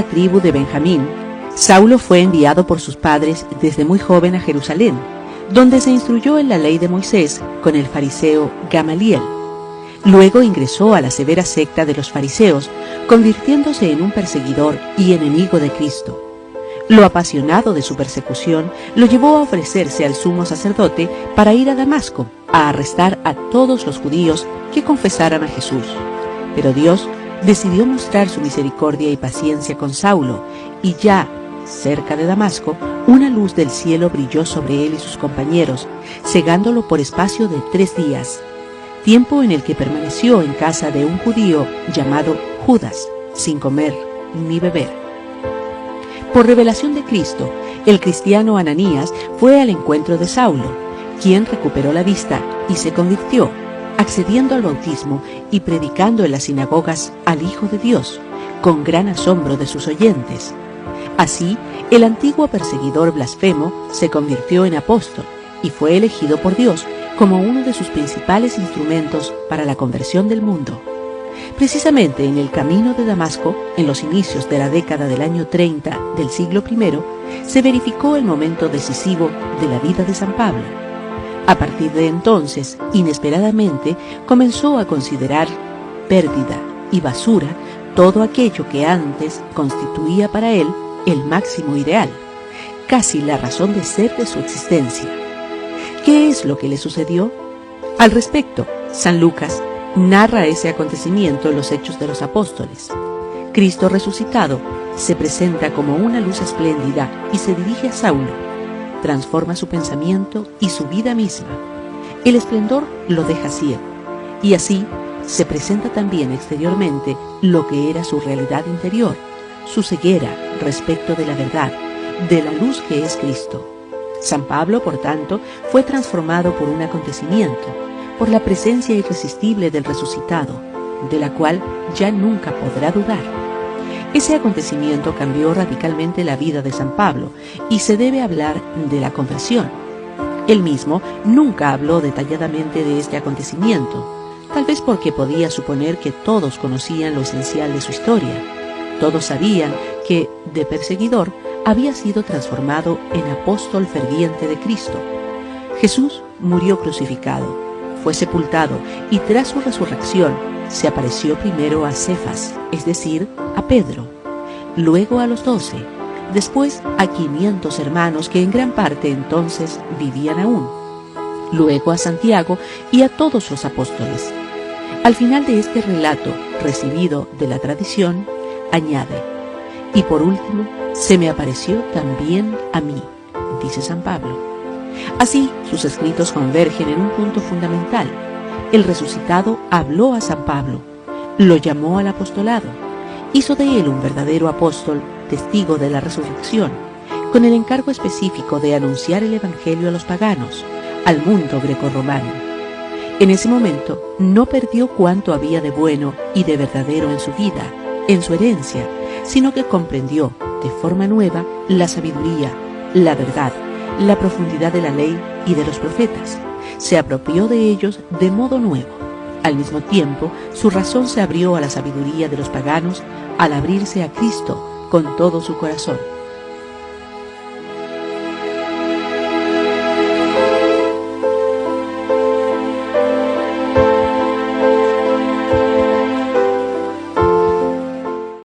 tribu de Benjamín, Saulo fue enviado por sus padres desde muy joven a Jerusalén, donde se instruyó en la ley de Moisés con el fariseo Gamaliel. Luego ingresó a la severa secta de los fariseos, convirtiéndose en un perseguidor y enemigo de Cristo. Lo apasionado de su persecución lo llevó a ofrecerse al sumo sacerdote para ir a Damasco a arrestar a todos los judíos que confesaran a Jesús. Pero Dios decidió mostrar su misericordia y paciencia con Saulo, y ya cerca de Damasco, una luz del cielo brilló sobre él y sus compañeros, cegándolo por espacio de 3 días, tiempo en el que permaneció en casa de un judío llamado Judas, sin comer ni beber. Por revelación de Cristo, el cristiano Ananías fue al encuentro de Saulo, quien recuperó la vista y se convirtió, accediendo al bautismo y predicando en las sinagogas al Hijo de Dios, con gran asombro de sus oyentes. Así, el antiguo perseguidor blasfemo se convirtió en apóstol y fue elegido por Dios como uno de sus principales instrumentos para la conversión del mundo. Precisamente en el camino de Damasco, en los inicios de la década del año 30 del siglo I, se verificó el momento decisivo de la vida de San Pablo. A partir de entonces, inesperadamente, comenzó a considerar pérdida y basura todo aquello que antes constituía para él el máximo ideal, casi la razón de ser de su existencia. ¿Qué es lo que le sucedió? Al respecto, San Lucas narra ese acontecimiento en los Hechos de los Apóstoles. Cristo resucitado se presenta como una luz espléndida y se dirige a Saulo. Transforma su pensamiento y su vida misma. El esplendor lo deja ciego, y así se presenta también exteriormente lo que era su realidad interior, su ceguera respecto de la verdad, de la luz que es Cristo. San Pablo, por tanto, fue transformado por un acontecimiento, por la presencia irresistible del resucitado, de la cual ya nunca podrá dudar. Ese acontecimiento cambió radicalmente la vida de San Pablo, y se debe hablar de la conversión. Él mismo nunca habló detalladamente de este acontecimiento, tal vez porque podía suponer que todos conocían lo esencial de su historia. Todos sabían que, de perseguidor, había sido transformado en apóstol ferviente de Cristo. Jesús murió crucificado, fue sepultado y tras su resurrección se apareció primero a Cefas, es decir, a Pedro, luego a los 12, después a 500 hermanos que en gran parte entonces vivían aún, luego a Santiago y a todos los apóstoles. Al final de este relato, recibido de la tradición, añade: y por último, se me apareció también a mí, dice San Pablo. Así, sus escritos convergen en un punto fundamental. El resucitado habló a San Pablo, lo llamó al apostolado, hizo de él un verdadero apóstol, testigo de la resurrección, con el encargo específico de anunciar el Evangelio a los paganos, al mundo grecorromano. En ese momento no perdió cuanto había de bueno y de verdadero en su vida, en su herencia, sino que comprendió de forma nueva la sabiduría, la verdad, la profundidad de la ley y de los profetas. Se apropió de ellos de modo nuevo. Al mismo tiempo, su razón se abrió a la sabiduría de los paganos al abrirse a Cristo con todo su corazón.